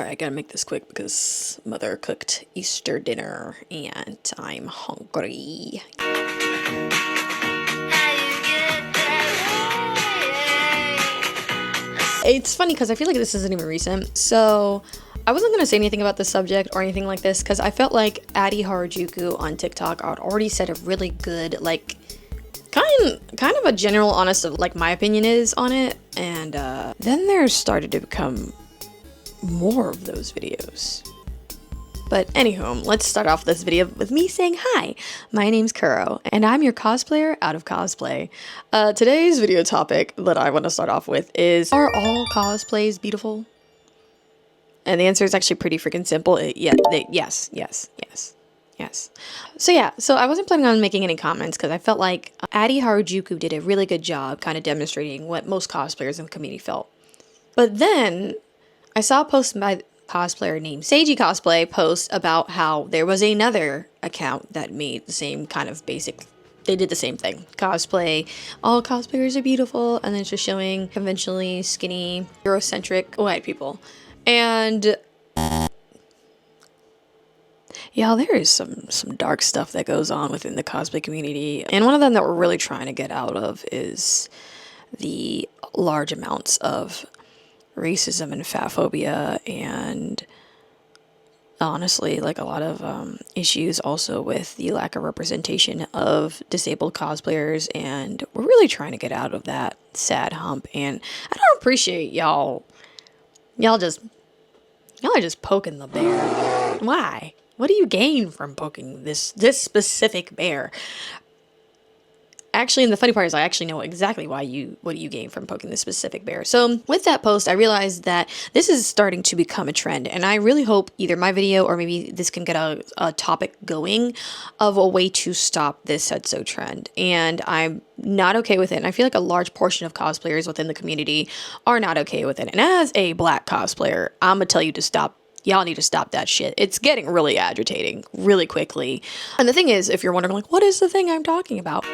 Alright, I gotta make this quick because mother cooked Easter dinner and I'm hungry. It's funny because I feel like this isn't even recent, so I wasn't gonna say anything about this subject or anything like this because I felt like Adi Harajuku on TikTok had already said a really good, like, kind of a general honest of like my opinion is on it, and then there started to become more of those videos. But anywho, let's start off this video with me saying hi. My name's Kuro, and I'm your cosplayer out of cosplay. Today's video topic that I want to start off with is, are all cosplays beautiful? And the answer is actually pretty freaking simple. Yes. So I wasn't planning on making any comments because I felt like Adi Harajuku did a really good job kind of demonstrating what most cosplayers in the community felt. But then I saw a post by cosplayer named Seiji Cosplay post about how there was another account that made the same kind of basic, they did the same thing. Cosplay, all cosplayers are beautiful, and then it's just showing conventionally skinny, Eurocentric white people. And yeah, there is some dark stuff that goes on within the cosplay community. And one of them that we're really trying to get out of is the large amounts of racism and fatphobia, and honestly like a lot of issues also with the lack of representation of disabled cosplayers, and we're really trying to get out of that sad hump. And I don't appreciate y'all are just poking the bear. Why? What do you gain from poking this specific bear? Actually, and the funny part is I actually know exactly what do you gain from poking this specific bear. So with that post, I realized that this is starting to become a trend, and I really hope either my video or maybe this can get a topic going of a way to stop this said so trend. And I'm not okay with it, and I feel like a large portion of cosplayers within the community are not okay with it. And as a black cosplayer, I'm gonna tell you to stop. Y'all need to stop that shit. It's getting really agitating really quickly. And the thing is, if you're wondering like, what is the thing I'm talking about?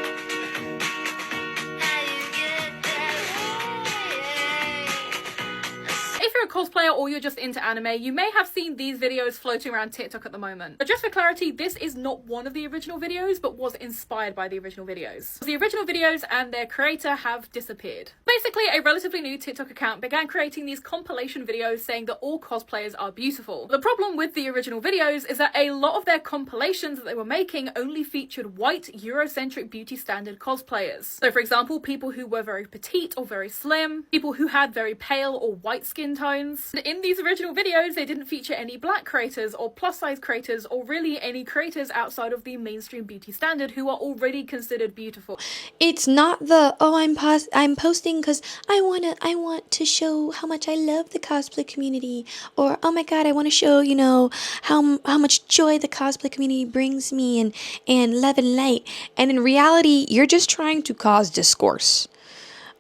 If you're a cosplayer or you're just into anime, you may have seen these videos floating around TikTok at the moment. But just for clarity, this is not one of the original videos, but was inspired by the original videos. The original videos and their creator have disappeared. Basically, a relatively new TikTok account began creating these compilation videos saying that all cosplayers are beautiful. The problem with the original videos is that a lot of their compilations that they were making only featured white, Eurocentric beauty standard cosplayers. So for example, people who were very petite or very slim, people who had very pale or white skin tones. And in these original videos, they didn't feature any black creators or plus size creators or really any creators outside of the mainstream beauty standard who are already considered beautiful. It's not the, oh, I'm posting because I want to show how much I love the cosplay community, or oh my god, I want to show, you know, how much joy the cosplay community brings me, and love and light. And in reality, you're just trying to cause discourse.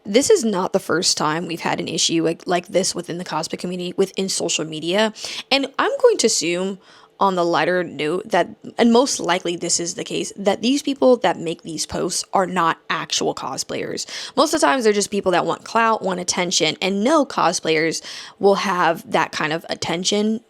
This is not the first time we've had an issue like this within the cosplay community, within social media. And I'm going to assume, on the lighter note, that, and most likely this is the case, that these people that make these posts are not actual cosplayers. Most of the times they're just people that want clout, want attention, and no cosplayers will have that kind of attention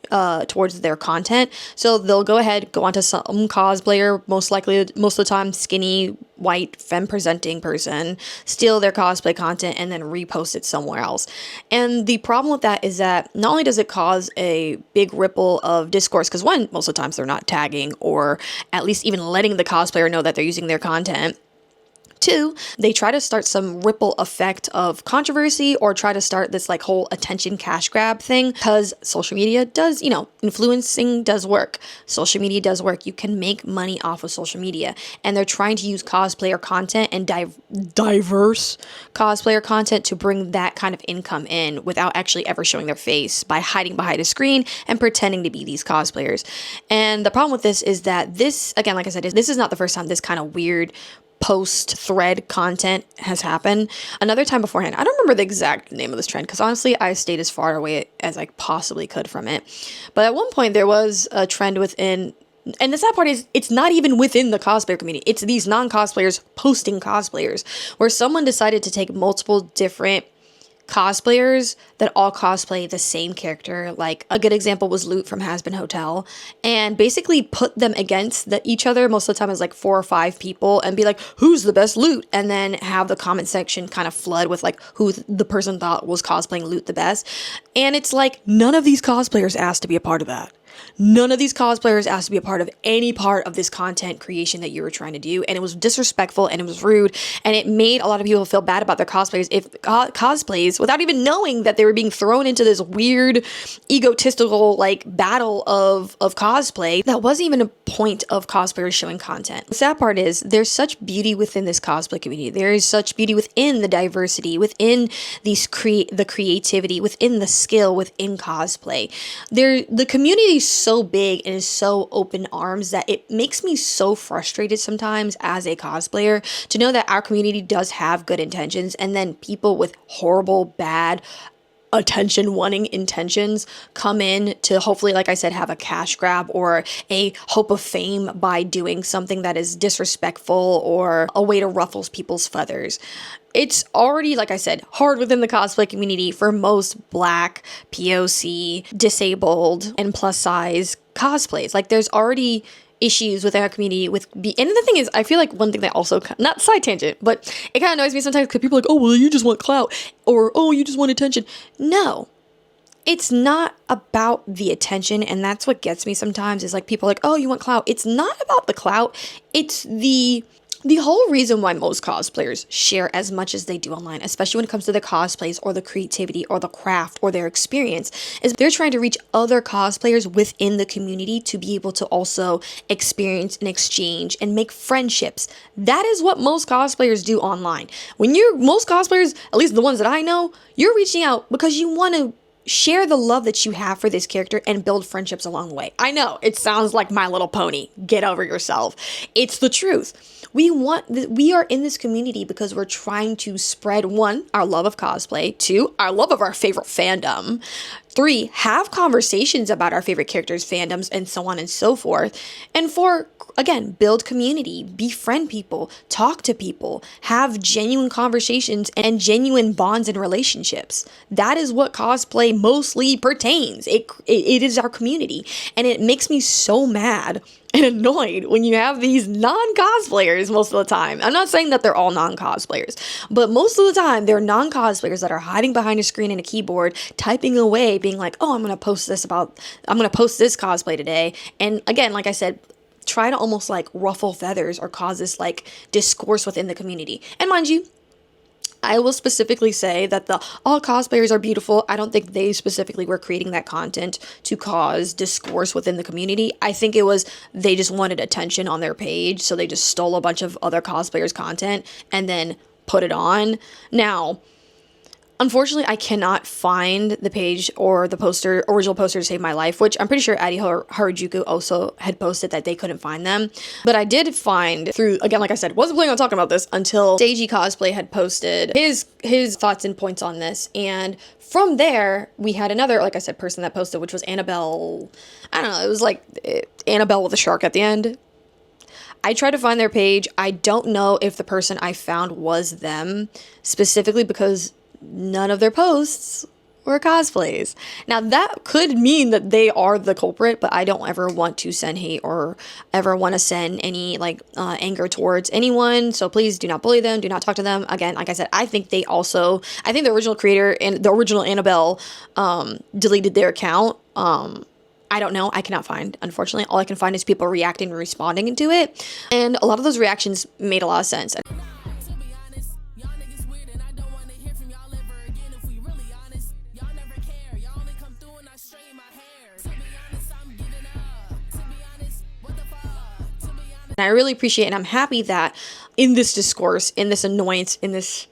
towards their content. So they'll go ahead, go onto some cosplayer, most likely, most of the time, skinny, white, femme-presenting person, steal their cosplay content, and then repost it somewhere else. And the problem with that is that not only does it cause a big ripple of discourse, because one, most of the times they're not tagging or at least even letting the cosplayer know that they're using their content. Two, they try to start some ripple effect of controversy or try to start this like whole attention cash grab thing, because social media does, you know, influencing does work. Social media does work. You can make money off of social media, and they're trying to use cosplayer content and diverse cosplayer content to bring that kind of income in without actually ever showing their face, by hiding behind a screen and pretending to be these cosplayers. And the problem with this is that this, again, like I said, this is not the first time this kind of weird post thread content has happened. Another time beforehand, I don't remember the exact name of this trend because honestly I stayed as far away as I possibly could from it, but at one point there was a trend within, and the sad part is it's not even within the cosplayer community, it's these non-cosplayers posting cosplayers, where someone decided to take multiple different cosplayers that all cosplay the same character. Like a good example was Loot from Has Been Hotel, and basically put them against each other most of the time as like 4 or 5 people and be like, who's the best Loot? And then have the comment section kind of flood with like who the person thought was cosplaying Loot the best. And it's like, none of these cosplayers asked to be a part of that. None of these cosplayers asked to be a part of any part of this content creation that you were trying to do, and it was disrespectful and it was rude, and it made a lot of people feel bad about their cosplays cosplays without even knowing that they were being thrown into this weird egotistical like battle of cosplay that wasn't even a point of cosplayers showing content. The sad part is there's such beauty within this cosplay community. There is such beauty within the diversity, within the creativity, within the skill, within cosplay. The community is so big and is so open arms that it makes me so frustrated sometimes as a cosplayer to know that our community does have good intentions, and then people with horrible, bad, attention wanting intentions come in to hopefully, like I said, have a cash grab or a hope of fame by doing something that is disrespectful or a way to ruffle people's feathers. It's already, like I said, hard within the cosplay community for most Black, POC, disabled, and plus size cosplays. Like, there's already issues within our community and the thing is, I feel like one thing that also, not side tangent, but it kind of annoys me sometimes because people are like, oh, well, you just want clout, or oh, you just want attention. No, it's not about the attention, and that's what gets me sometimes is like people are like, oh, you want clout. It's not about the clout. It's the whole reason why most cosplayers share as much as they do online, especially when it comes to their cosplays or the creativity or the craft or their experience, is they're trying to reach other cosplayers within the community to be able to also experience and exchange and make friendships. That is what most cosplayers do online. Most cosplayers, at least the ones that I know, you're reaching out because you want to share the love that you have for this character and build friendships along the way. I know, it sounds like My Little Pony. Get over yourself. It's the truth. We are in this community because we're trying to spread, 1, our love of cosplay, 2, our love of our favorite fandom, 3, have conversations about our favorite characters, fandoms, and so on and so forth, and 4, again, build community, befriend people, talk to people, have genuine conversations and genuine bonds and relationshiip. That is what cosplay mostly pertains. It is our community, and it makes me so mad and annoyed when you have these non-cosplayers most of the time. I'm not saying that they're all non-cosplayers, but most of the time they're non-cosplayers that are hiding behind a screen and a keyboard, typing away, being like, oh, I'm going to post this cosplay today. And again, like I said, try to almost like ruffle feathers or cause this like discourse within the community. And mind you, I will specifically say that all cosplayers are beautiful. I don't think they specifically were creating that content to cause discourse within the community. I think it was they just wanted attention on their page, so they just stole a bunch of other cosplayers' content and then put it on. Now, unfortunately, I cannot find the page or the original poster to save my life, which I'm pretty sure Adi Harajuku also had posted that they couldn't find them. But I did find through, again, like I said, wasn't planning on talking about this until Seiji Cosplay had posted his thoughts and points on this. And from there, we had another, like I said, person that posted, which was Annabelle. I don't know, it was like Annabelle with a shark at the end. I tried to find their page. I don't know if the person I found was them, specifically because none of their posts were cosplays. Now, that could mean that they are the culprit, but I don't ever want to send hate or ever want to send any anger towards anyone. So please do not bully them. Do not talk to them. Again, like I said, I think the original creator and the original Annabelle deleted their account. I don't know. I cannot find, unfortunately. All I can find is people reacting and responding to it. And a lot of those reactions made a lot of sense. And I really appreciate and I'm happy that in this discourse, in this annoyance, in this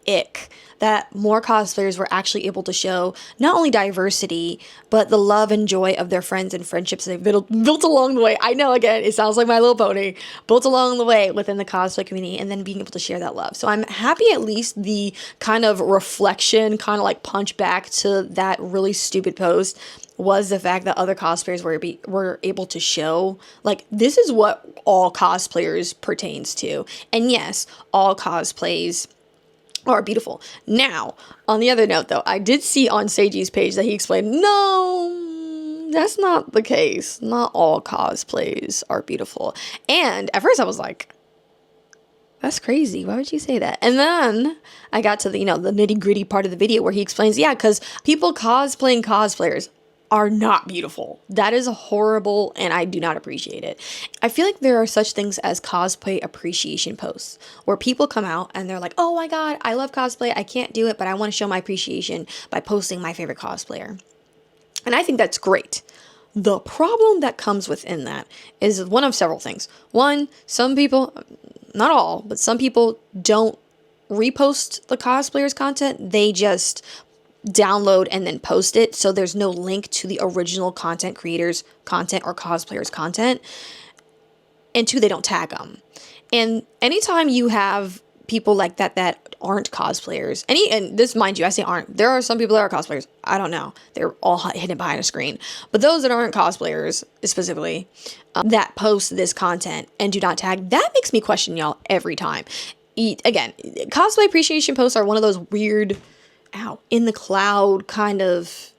ick, that more cosplayers were actually able to show not only diversity, but the love and joy of their friends and friendships they've built along the way. I know, again, it sounds like My Little Pony, built along the way within the cosplay community, and then being able to share that love. So I'm happy at least the kind of reflection, kind of like punch back to that really stupid post was the fact that other cosplayers were able to show, like, this is what all cosplayers pertains to. And yes, all cosplays are beautiful. Now, on the other note though, I did see on Seiji's page that he explained, no, that's not the case. Not all cosplays are beautiful. And at first I was like, that's crazy. Why would you say that? And then I got to the, the nitty gritty part of the video where he explains, yeah, because people cosplaying cosplayers are not beautiful. That is horrible, and I do not appreciate it. I feel like there are such things as cosplay appreciation posts where people come out and they're like, oh my god, I love cosplay. I can't do it, but I want to show my appreciation by posting my favorite cosplayer. And I think that's great. The problem that comes within that is one of several things. One, some people, not all, but some people don't repost the cosplayer's content. They just download and then post it, so there's no link to the original content creators' content or cosplayers' content. And two, they don't tag them. And anytime you have people like that aren't cosplayers, and this, mind you, I say aren't, there are some people that are cosplayers, I don't know, they're all hidden behind a screen, but those that aren't cosplayers specifically, that post this content and do not tag, that makes me question y'all every time. Again, cosplay appreciation posts are one of those weird, in the cloud kind of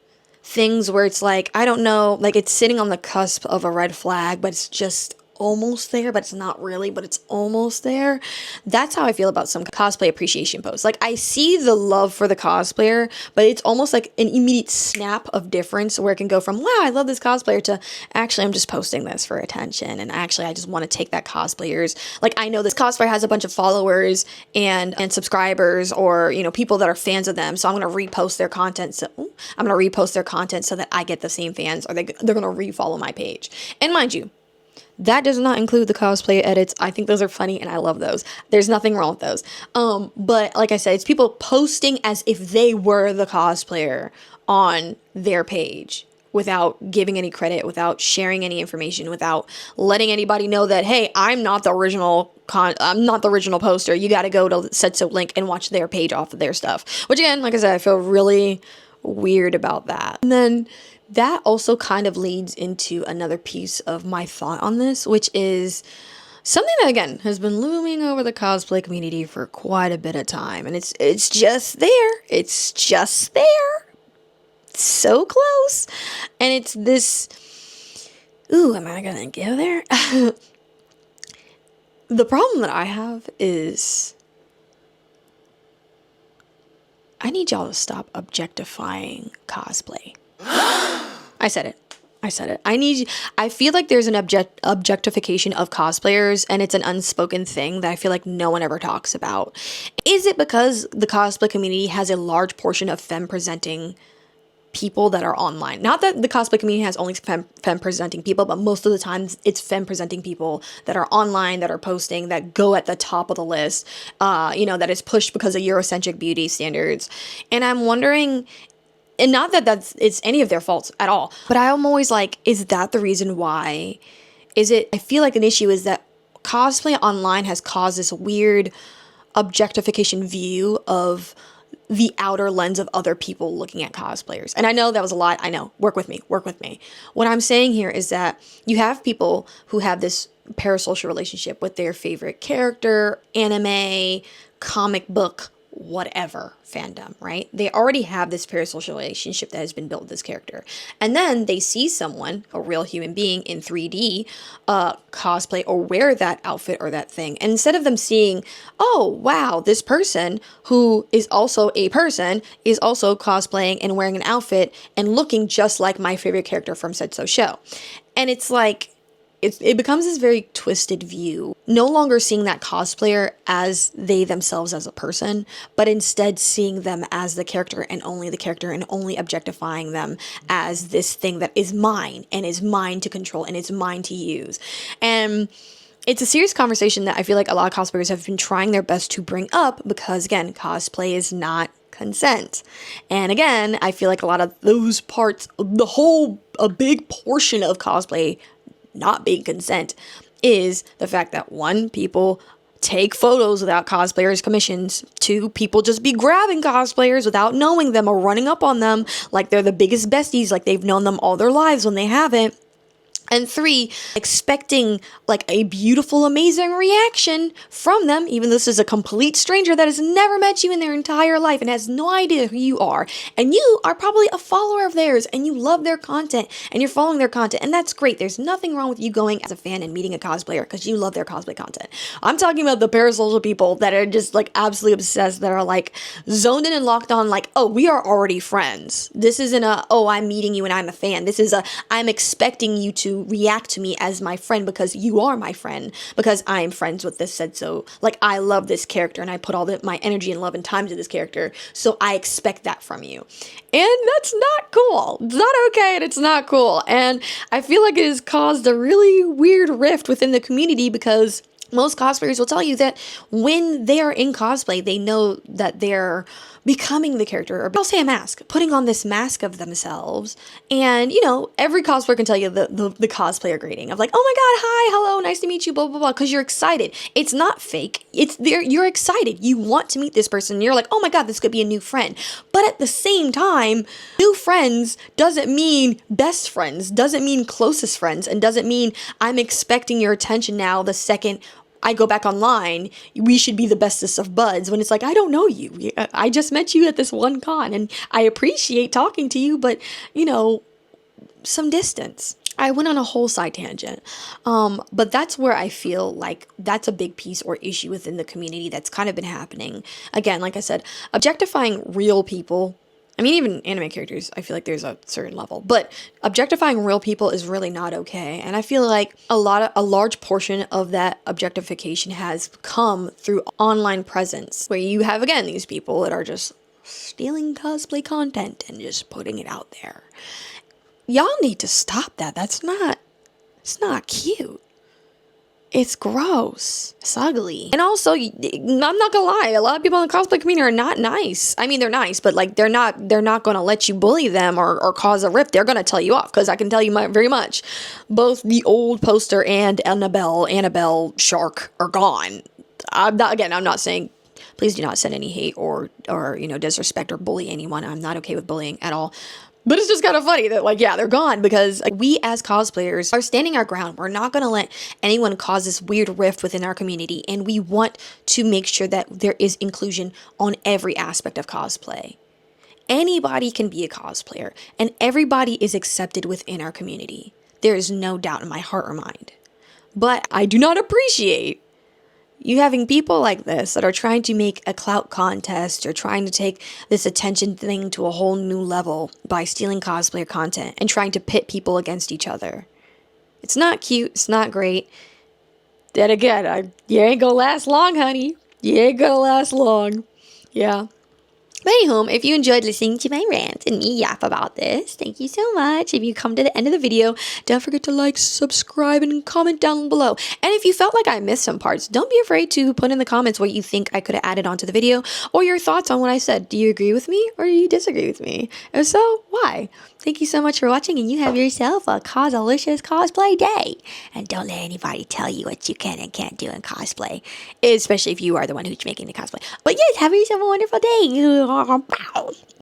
things where it's like, I don't know, like it's sitting on the cusp of a red flag, but it's just almost there, but it's not really, but it's almost there. That's how I feel about some cosplay appreciation posts. Like, I see the love for the cosplayer, but it's almost like an immediate snap of difference where it can go from, wow, I love this cosplayer, to actually I'm just posting this for attention, and actually I just want to take that cosplayer's, like, I know this cosplayer has a bunch of followers and subscribers, or people that are fans of them, so I'm going to repost their content. So I'm going to repost their content so that I get the same fans, or they're going to refollow my page. And mind you, that does not include the cosplay edits. I think those are funny and I love those. There's nothing wrong with those. But like I said, it's people posting as if they were the cosplayer on their page without giving any credit, without sharing any information, without letting anybody know that, hey, I'm not the original poster. You got to go to Setso link and watch their page off of their stuff. Which again, like I said, I feel really weird about that. And then that also kind of leads into another piece of my thought on this, which is something that, again, has been looming over the cosplay community for quite a bit of time. And it's just there. It's just there. It's so close. And it's this, ooh, am I going to go there? The problem that I have is I need y'all to stop objectifying cosplay. I said it. I feel like there's an objectification of cosplayers, and it's an unspoken thing that I feel like no one ever talks about. Is it because the cosplay community has a large portion of femme-presenting people that are online? Not that the cosplay community has only femme-presenting people, but most of the time it's femme-presenting people that are online, that are posting, that go at the top of the list, that is pushed because of Eurocentric beauty standards. And I'm wondering, and not that it's any of their faults at all, but I'm always like, is that the reason why? I feel like an issue is that cosplay online has caused this weird objectification view of the outer lens of other people looking at cosplayers. And I know that was a lot. I know. Work with me. What I'm saying here is that you have people who have this parasocial relationship with their favorite character, anime, comic book, whatever fandom, right? They already have this parasocial relationship that has been built with this character. And then they see someone, a real human being in 3D, cosplay or wear that outfit or that thing. And instead of them seeing, oh, wow, this person who is also a person is also cosplaying and wearing an outfit and looking just like my favorite character from Setso show. And it's like, it becomes this very twisted view, no longer seeing that cosplayer as they themselves as a person, but instead seeing them as the character and only objectifying them as this thing that is mine and is mine to control and is mine to use. And it's a serious conversation that I feel like a lot of cosplayers have been trying their best to bring up because, again, cosplay is not consent. And again, I feel like a lot of those parts, a big portion of cosplay not being consent is the fact that, one, people take photos without cosplayers' commissions. Two, people just be grabbing cosplayers without knowing them or running up on them like they're the biggest besties, like they've known them all their lives when they haven't. And 3, expecting like a beautiful, amazing reaction from them, even though this is a complete stranger that has never met you in their entire life and has no idea who you are. And you are probably a follower of theirs and you love their content and you're following their content. And that's great. There's nothing wrong with you going as a fan and meeting a cosplayer because you love their cosplay content. I'm talking about the parasocial people that are just like absolutely obsessed, that are like zoned in and locked on, like, oh, we are already friends. This isn't a, oh, I'm meeting you and I'm a fan. This is a, I'm expecting you to react to me as my friend because you are my friend, because I am friends with this said so. Like, I love this character and I put all my energy and love and time to this character, so I expect that from you. And that's not cool. It's not okay, and it's not cool. And I feel like it has caused a really weird rift within the community, because most cosplayers will tell you that when they are in cosplay, they know that they're becoming the character, or I'll say a mask, putting on this mask of themselves. And, you know, every cosplayer can tell you the cosplayer greeting of like, oh my god, hi, hello, nice to meet you, blah, blah, blah, because you're excited. It's not fake. It's there. You're excited. You want to meet this person. You're like, oh my god, this could be a new friend. But at the same time, new friends doesn't mean best friends, doesn't mean closest friends, and doesn't mean I'm expecting your attention now the second I go back online, we should be the bestest of buds, when it's like, I don't know you. I just met you at this one con and I appreciate talking to you, but, you know, some distance. I went on a whole side tangent, but that's where I feel like that's a big piece or issue within the community that's kind of been happening. Again, like I said, objectifying real people. I mean, even anime characters, I feel like there's a certain level, but objectifying real people is really not okay. And I feel like a large portion of that objectification has come through online presence, where you have, again, these people that are just stealing cosplay content and just putting it out there. Y'all need to stop that. It's not cute. It's gross. It's ugly. And also, I'm not gonna lie, a lot of people in the cosplay community are not nice. I mean, they're nice, but like they're not gonna let you bully them or cause a rift. They're gonna tell you off, because I can tell you very much, both the old poster and Annabelle Shark are gone. I'm not saying, please do not send any hate or you know, disrespect or bully anyone. I'm not okay with bullying at all. But it's just kind of funny that, like, yeah, they're gone, because like, we as cosplayers are standing our ground. We're not going to let anyone cause this weird rift within our community. And we want to make sure that there is inclusion on every aspect of cosplay. Anybody can be a cosplayer, and everybody is accepted within our community. There is no doubt in my heart or mind. But I do not appreciate you having people like this that are trying to make a clout contest or trying to take this attention thing to a whole new level by stealing cosplayer content and trying to pit people against each other. It's not cute. It's not great. Then again, you ain't gonna last long, honey. You ain't gonna last long. Yeah. But anywho, if you enjoyed listening to my rant and me yap about this, thank you so much. If you come to the end of the video, don't forget to like, subscribe, and comment down below. And if you felt like I missed some parts, don't be afraid to put in the comments what you think I could have added onto the video, or your thoughts on what I said. Do you agree with me or do you disagree with me? If so, why? Thank you so much for watching, and you have yourself a causalicious cosplay day. And don't let anybody tell you what you can and can't do in cosplay, especially if you are the one who's making the cosplay. But yes, have yourself a wonderful day.